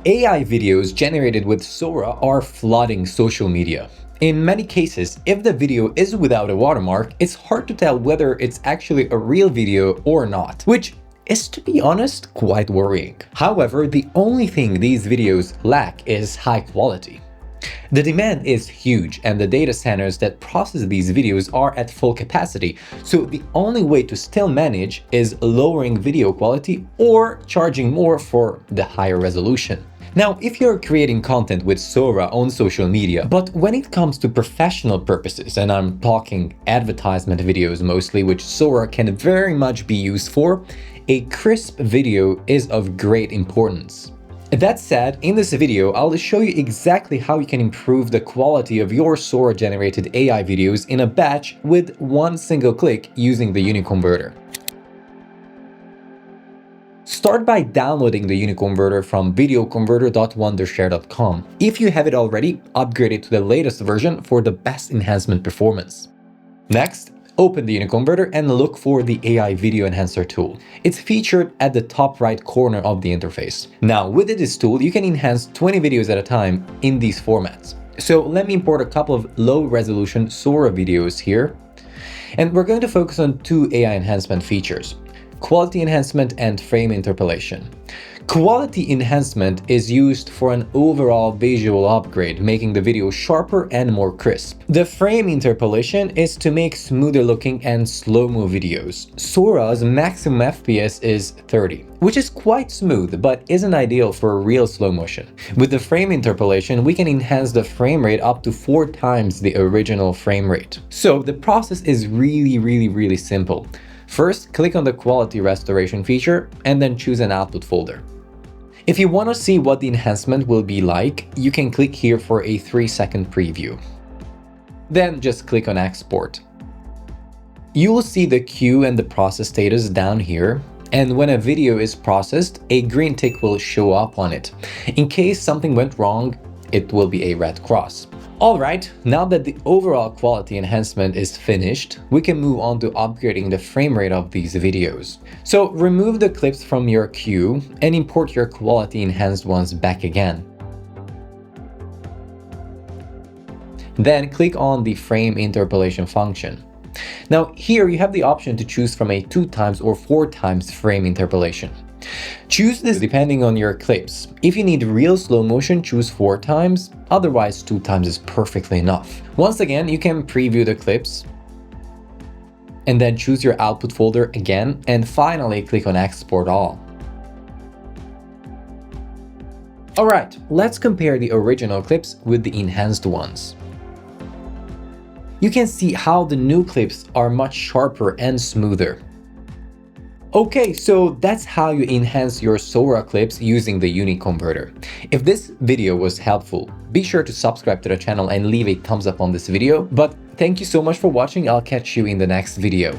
AI videos generated with Sora are flooding social media. In many cases, if the video is without a watermark, it's hard to tell whether it's actually a real video or not, which is, to be honest, quite worrying. However, the only thing these videos lack is high quality. The demand is huge and the data centers that process these videos are at full capacity, so the only way to still manage is lowering video quality or charging more for the higher resolution. Now, if you're creating content with Sora on social media, but when it comes to professional purposes, and I'm talking advertisement videos mostly, which Sora can very much be used for, a crisp video is of great importance. That said, in this video, I'll show you exactly how you can improve the quality of your Sora-generated AI videos in a batch with one single click using the UniConverter. Start by downloading the UniConverter from videoconverter.wondershare.com. If you have it already, upgrade it to the latest version for the best enhancement performance. Next, open the UniConverter and look for the AI Video Enhancer tool. It's featured at the top right corner of the interface. Now, with this tool, you can enhance 20 videos at a time in these formats. So let me import a couple of low-resolution Sora videos here. And we're going to focus on two AI enhancement features: quality enhancement and frame interpolation. Quality enhancement is used for an overall visual upgrade, making the video sharper and more crisp. The frame interpolation is to make smoother looking and slow-mo videos. Sora's maximum FPS is 30, which is quite smooth, but isn't ideal for real slow motion. With the frame interpolation, we can enhance the frame rate up to 4 times the original frame rate. So the process is really simple. First, click on the quality restoration feature and then choose an output folder. If you want to see what the enhancement will be like, you can click here for a 3-second preview. Then just click on export. You will see the queue and the process status down here, and when a video is processed, a green tick will show up on it. In case something went wrong, it will be a red cross. Alright, now that the overall quality enhancement is finished, we can move on to upgrading the frame rate of these videos. So remove the clips from your queue and import your quality enhanced ones back again. Then click on the frame interpolation function. Now here you have the option to choose from a 2 times or 4 times frame interpolation. Choose this depending on your clips. If you need real slow motion, choose 4 times, otherwise 2 times is perfectly enough. Once again, you can preview the clips and then choose your output folder again, and finally click on export all. Alright, let's compare the original clips with the enhanced ones. You can see how the new clips are much sharper and smoother. Okay, so that's how you enhance your Sora clips using the UniConverter. If this video was helpful, be sure to subscribe to the channel and leave a thumbs up on this video. But thank you so much for watching. I'll catch you in the next video.